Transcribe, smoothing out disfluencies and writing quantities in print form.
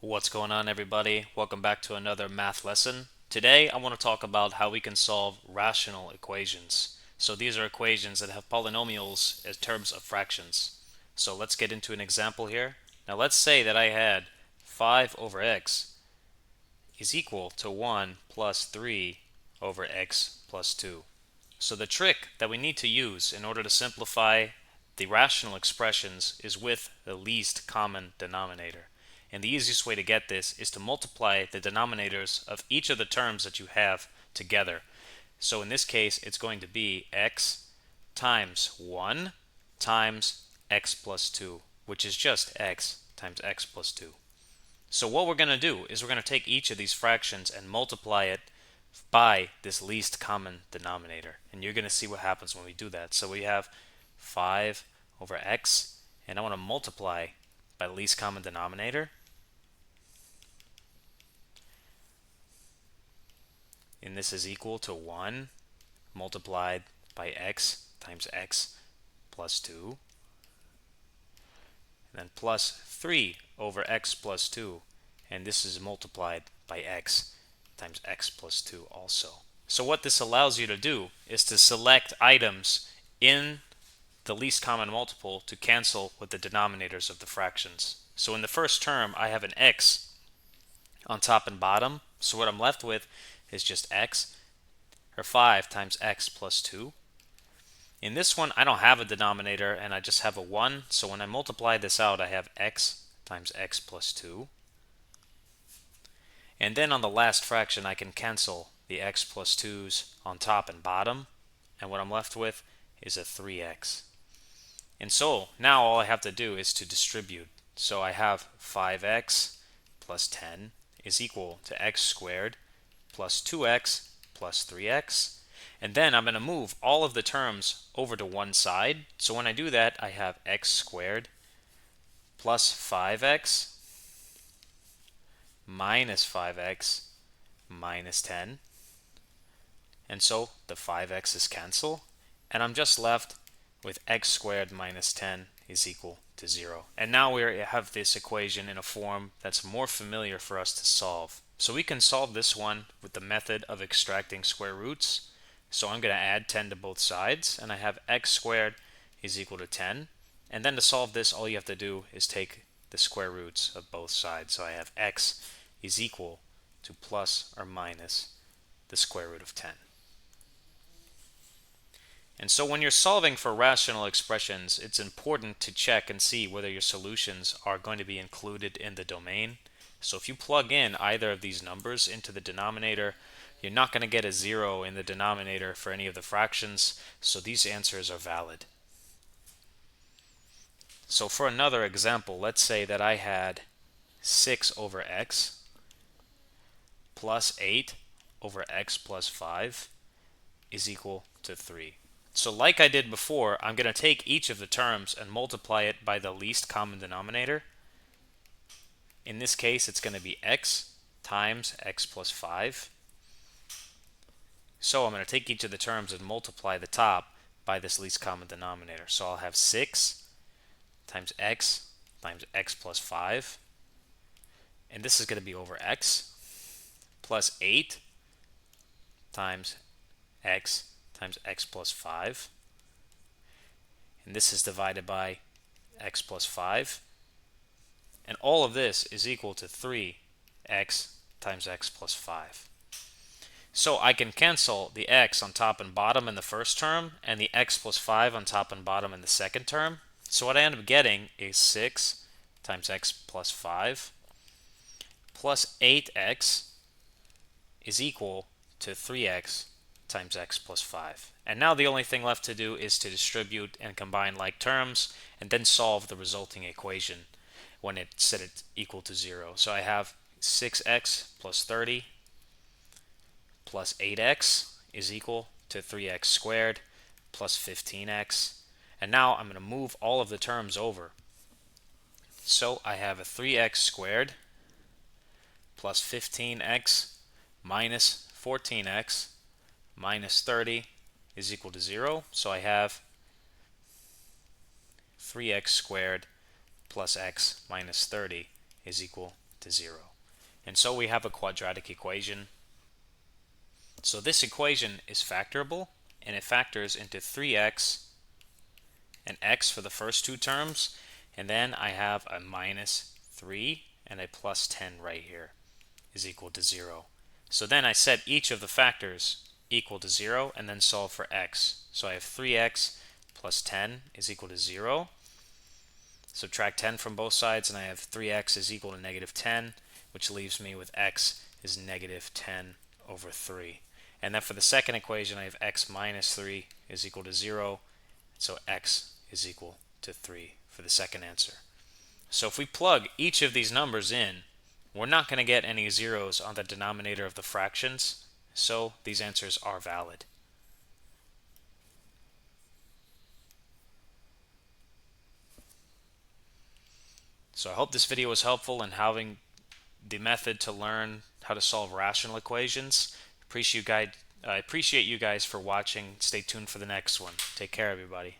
What's going on, everybody? Welcome back to another math lesson. Today I want to talk about how we can solve rational equations. So these are equations that have polynomials as terms of fractions. So let's get into an example here. Now let's say that I had 5 over x is equal to 1 plus 3 over x plus 2. So the trick that we need to use in order to simplify the rational expressions is with the least common denominator. And the easiest way to get this is to multiply the denominators of each of the terms that you have together. So in this case, it's going to be x times 1 times x plus 2, which is just x times x plus 2. So what we're going to do is we're going to take each of these fractions and multiply it by this least common denominator. And you're going to see what happens when we do that. So we have 5 over x, and I want to multiply by the least common denominator. And this is equal to 1 multiplied by x times x plus 2. And then plus 3 over x plus 2. And this is multiplied by x times x plus 2 also. So what this allows you to do is to select items in the least common multiple to cancel with the denominators of the fractions. So in the first term, I have an x on top and bottom. So what I'm left with is just x, or 5 times x plus 2. In this one, I don't have a denominator, and I just have a 1. So when I multiply this out, I have x times x plus 2. And then on the last fraction, I can cancel the x plus 2's on top and bottom. And what I'm left with is a 3x. And so now all I have to do is to distribute. So I have 5x plus 10 is equal to x squared plus 2x plus 3x. And then I'm going to move all of the terms over to one side. So when I do that, I have x squared plus 5x minus 5x minus 10. And so the 5x's cancel. And I'm just left with x squared minus 10 is equal to 0. And now we have this equation in a form that's more familiar for us to solve. So we can solve this one with the method of extracting square roots. So I'm going to add 10 to both sides, and I have x squared is equal to 10. And then to solve this, all you have to do is take the square roots of both sides. So I have x is equal to plus or minus the square root of 10. And so when you're solving for rational expressions, it's important to check and see whether your solutions are going to be included in the domain. So if you plug in either of these numbers into the denominator, you're not going to get a 0 in the denominator for any of the fractions, so these answers are valid. So for another example, let's say that I had 6 over x plus 8 over x plus 5 is equal to 3. So like I did before, I'm going to take each of the terms and multiply it by the least common denominator. In this case, it's going to be x times x plus 5. So I'm going to take each of the terms and multiply the top by this least common denominator. So I'll have 6 times x plus 5. And this is going to be over x plus 8 times x plus 5. And this is divided by x plus 5. And all of this is equal to 3x times x plus 5. So I can cancel the x on top and bottom in the first term and the x plus 5 on top and bottom in the second term. So what I end up getting is 6 times x plus 5 plus 8x is equal to 3x times x plus 5. And now the only thing left to do is to distribute and combine like terms and then solve the resulting equation when it's set it equal to 0. So I have 6x plus 30 plus 8x is equal to 3x squared plus 15x. And now I'm going to move all of the terms over. So I have a 3x squared plus 15x minus 14x minus 30 is equal to 0. So I have 3x squared plus x minus 30 is equal to 0. And so we have a quadratic equation. So this equation is factorable, and it factors into 3x and x for the first two terms, and then I have a minus 3 and a plus 10 right here is equal to 0. So then I set each of the factors equal to 0 and then solve for x. So I have 3x plus 10 is equal to 0. Subtract 10 from both sides and I have 3x is equal to negative 10, which leaves me with x is negative 10 over 3. And then for the second equation I have x minus 3 is equal to 0. So x is equal to 3 for the second answer. So if we plug each of these numbers in, we're not going to get any zeros on the denominator of the fractions, so these answers are valid. So I hope this video was helpful in having the method to learn how to solve rational equations. I appreciate you guys for watching. Stay tuned for the next one. Take care, everybody.